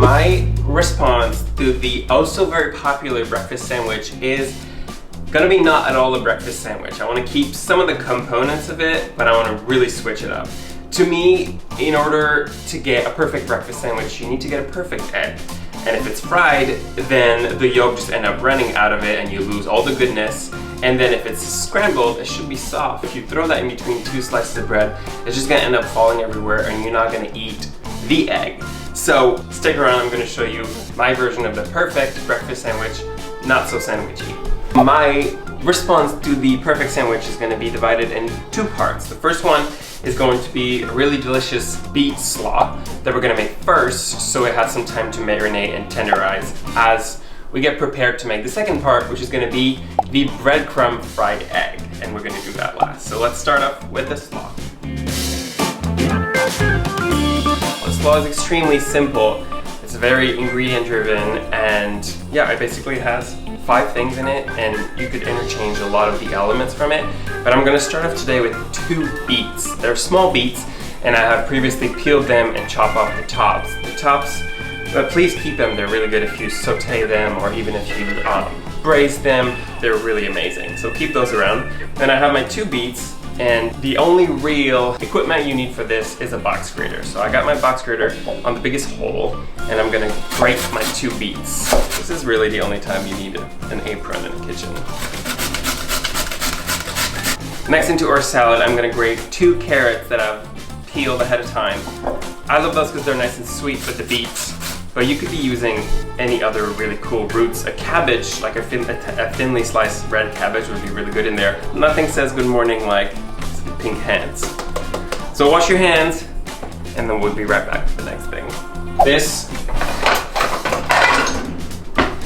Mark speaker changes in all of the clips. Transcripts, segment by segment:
Speaker 1: My response to the also very popular breakfast sandwich is gonna be not at all a breakfast sandwich. I want to keep some of the components of it, but I want to really switch it up. To me, in order to get a perfect breakfast sandwich, you need to get a perfect egg. And if it's fried, then the yolk just ends up running out of it and you lose all the goodness. And then if it's scrambled, it should be soft. If you throw that in between two slices of bread, it's just gonna end up falling everywhere and you're not gonna eat the egg. So stick around, I'm gonna show you my version of the perfect breakfast sandwich, not so sandwichy. My response to the perfect sandwich is gonna be divided in two parts. The first one is going to be a really delicious beet slaw that we're gonna make first, so it has some time to marinate and tenderize as we get prepared to make the second part, which is gonna be the breadcrumb fried egg, and we're gonna do that last. So let's start off with the slaw. The slaw is extremely simple. It's very ingredient driven, and yeah, it basically has 5 things in it, and you could interchange a lot of the elements from it. But I'm gonna start off today with 2 beets. They're small beets, and I have previously peeled them and chopped off the tops. The tops, but please keep them. They're really good if you saute them, or even if you braise them. They're really amazing. So keep those around. Then I have my 2 beets, and the only real equipment you need for this is a box grater. So I got my box grater on the biggest hole, and I'm gonna grate my 2 beets. This is really the only time you need an apron in the kitchen. Next, into our salad, I'm gonna grate 2 carrots that I've peeled ahead of time. I love those because they're nice and sweet with the beets, but you could be using any other really cool roots. A cabbage, like a thinly sliced red cabbage would be really good in there. Nothing says good morning like pink hands. So wash your hands, and then we'll be right back for the next thing. This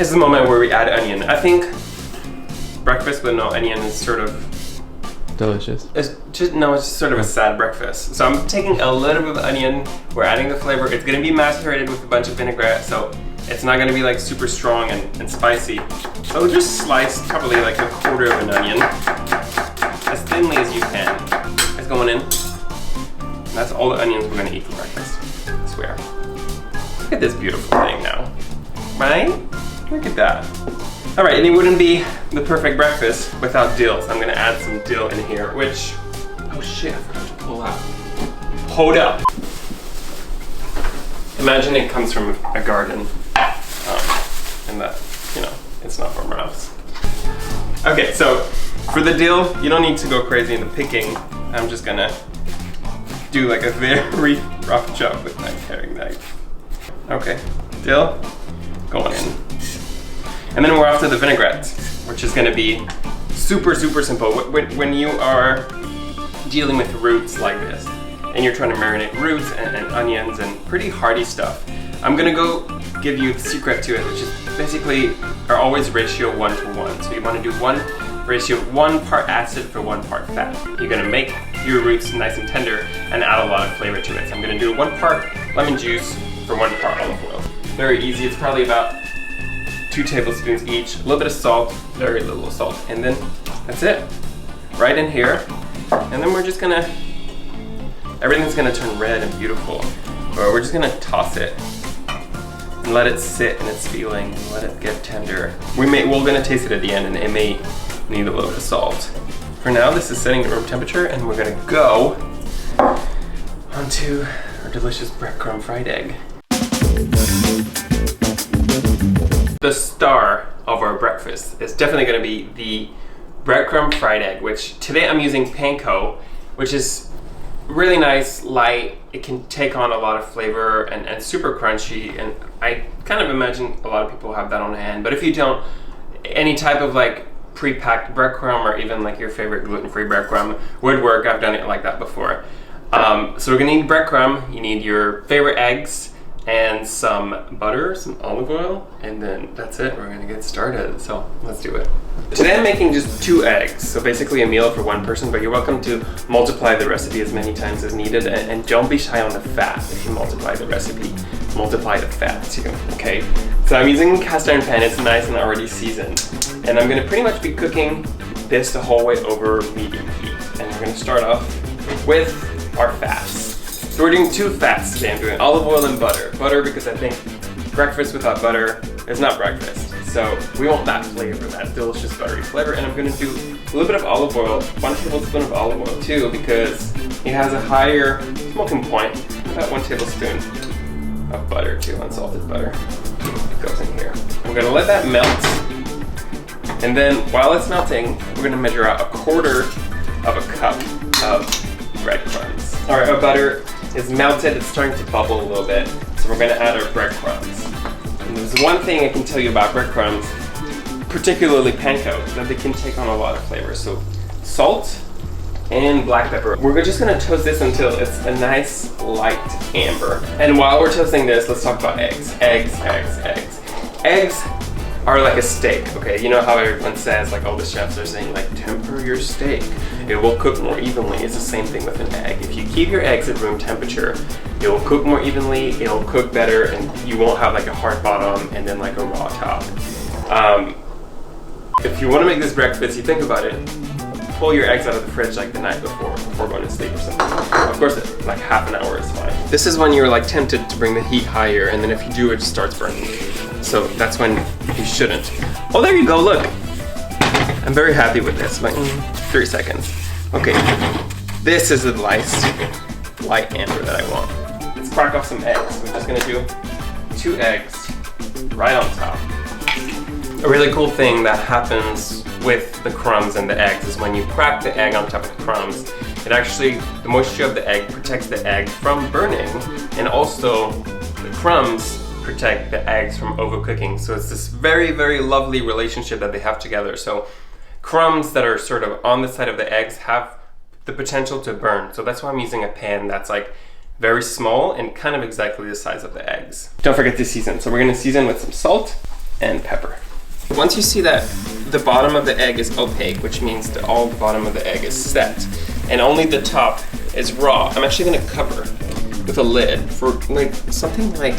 Speaker 1: is the moment where we add onion. I think breakfast with no onion is sort of
Speaker 2: delicious.
Speaker 1: It's just sort of a sad breakfast. So I'm taking a little bit of onion, we're adding the flavor. It's gonna be macerated with a bunch of vinaigrette, so it's not gonna be like super strong and spicy. So just slice probably like a quarter of an onion, as thinly as you can. It's going in. And that's all the onions we're gonna eat for breakfast, I swear. Look at this beautiful thing now, right? Look at that. All right, and it wouldn't be the perfect breakfast without dill. So I'm gonna add some dill in here, which, oh shit, I forgot to pull out. Hold up. Imagine it comes from a garden, and that, you know, it's not from our house. Okay, so for the dill, you don't need to go crazy in the picking. I'm just gonna do like a very rough job with my paring knife. Okay, dill, going in. And then we're off to the vinaigrette, which is gonna be super, super simple. When you are dealing with roots like this, and you're trying to marinate roots and onions and pretty hearty stuff, I'm gonna go give you the secret to it, which is basically are always ratio 1 to 1. So you wanna do 1 part acid for 1 part fat. You're gonna make your roots nice and tender and add a lot of flavor to it. So I'm gonna do 1 part lemon juice for 1 part olive oil. Very easy, it's probably about 2 tablespoons each, a little bit of salt, very little salt, and then that's it. Right in here, and then we're just gonna, everything's gonna turn red and beautiful. But we're just gonna toss it and let it sit in its feeling, and let it get tender. We're gonna taste it at the end, and it may need a little bit of salt. For now, this is setting at room temperature, and we're gonna go onto our delicious breadcrumb fried egg. The star of our breakfast is definitely going to be the breadcrumb fried egg, which today I'm using panko, which is really nice, light. It can take on a lot of flavor and super crunchy, and I kind of imagine a lot of people have that on hand. But if you don't, any type of like pre-packed breadcrumb or even like your favorite gluten-free breadcrumb would work. I've done it like that before. So we're gonna need breadcrumb. You need your favorite eggs and some butter, some olive oil, and then that's it. We're gonna get started, so let's do it. Today I'm making just 2 eggs, so basically a meal for 1 person, but you're welcome to multiply the recipe as many times as needed, and don't be shy on the fat. If you multiply the recipe, multiply the fat too, okay? So I'm using a cast iron pan, it's nice and already seasoned, and I'm gonna pretty much be cooking this the whole way over medium heat, and we're gonna start off with our fats. So we're doing 2 fats today. I'm doing olive oil and butter. Butter because I think breakfast without butter is not breakfast. So we want that flavor, that delicious buttery flavor. And I'm gonna do a little bit of olive oil, 1 tablespoon of olive oil too, because it has a higher smoking point. About 1 tablespoon of butter too, unsalted butter. It goes in here. I'm gonna let that melt. And then while it's melting, we're gonna measure out 1/4 of a cup of breadcrumbs. All right, our butter is melted. It's starting to bubble a little bit. So we're gonna add our breadcrumbs. And there's one thing I can tell you about breadcrumbs, particularly panko, that they can take on a lot of flavors. So salt and black pepper. We're just gonna toast this until it's a nice light amber. And while we're toasting this, let's talk about eggs. Eggs. Eggs are like a steak, okay? You know how everyone says, like all the chefs are saying, like temper your steak. It will cook more evenly. It's the same thing with an egg. If you keep your eggs at room temperature, it will cook more evenly, it'll cook better, and you won't have like a hard bottom and then like a raw top. If you wanna make this breakfast, you think about it, pull your eggs out of the fridge like the night before going to sleep or something. Of course, like half an hour is fine. This is when you're like tempted to bring the heat higher, and then if you do, it just starts burning. So that's when you shouldn't. Oh, there you go, look. I'm very happy with this, like 3 seconds. Okay, this is the nice light amber that I want. Let's crack off some eggs. We're just gonna do 2 eggs right on top. A really cool thing that happens with the crumbs and the eggs is when you crack the egg on top of the crumbs, it actually, the moisture of the egg protects the egg from burning, and also the crumbs protect the eggs from overcooking. So it's this very, very lovely relationship that they have together. So crumbs that are sort of on the side of the eggs have the potential to burn. So that's why I'm using a pan that's like very small and kind of exactly the size of the eggs. Don't forget to season. So we're gonna season with some salt and pepper. Once you see that the bottom of the egg is opaque, which means that all the bottom of the egg is set, and only the top is raw, I'm actually gonna cover with a lid for like something like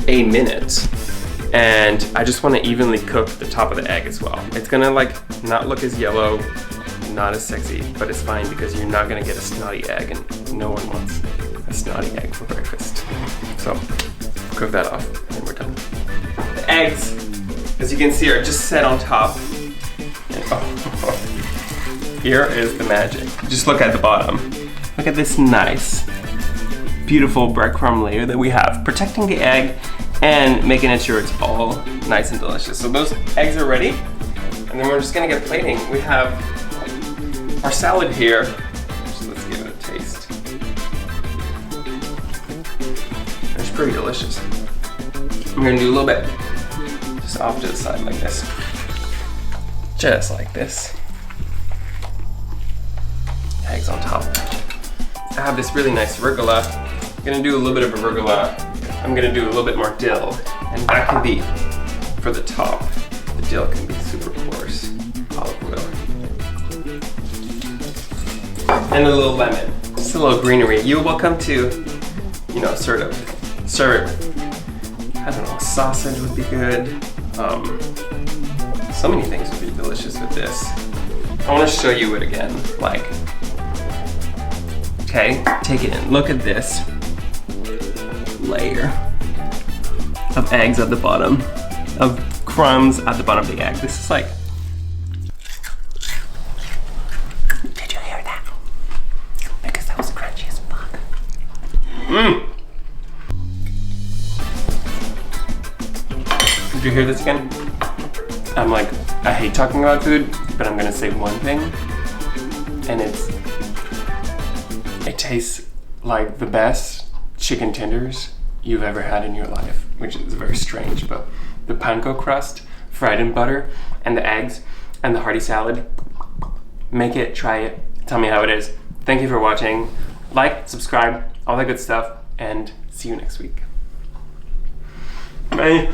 Speaker 1: a minute. And I just wanna evenly cook the top of the egg as well. It's gonna like not look as yellow, not as sexy, but it's fine because you're not gonna get a snotty egg, and no one wants a snotty egg for breakfast. So cook that off and we're done. The eggs, as you can see, are just set on top. And oh, here is the magic. Just look at the bottom. Look at this nice, beautiful breadcrumb layer that we have, protecting the egg and making sure it's all nice and delicious. So those eggs are ready, and then we're just gonna get plating. We have our salad here. So let's give it a taste. It's pretty delicious. I'm gonna do a little bit just off to the side like this. Just like this. Eggs on top. I have this really nice arugula. I'm gonna do a little bit of arugula. I'm gonna do a little bit more dill. And that can be for the top. The dill can be super coarse. Olive oil. And a little lemon. Just a little greenery. You're welcome to, you know, sort of serve it with, I don't know, sausage would be good. So many things would be delicious with this. I want to show you it again. Like, okay, take it in. Look at this layer of eggs at the bottom, of crumbs at the bottom of the egg. This is like, did you hear that? Because that was crunchy as fuck. Did you hear this again? I'm like, I hate talking about food, but I'm gonna say one thing, and it tastes like the best chicken tenders you've ever had in your life, which is very strange, but the panko crust, fried in butter, and the eggs, and the hearty salad, make it, try it, tell me how it is. Thank you for watching. Like, subscribe, all that good stuff, and see you next week. Bye.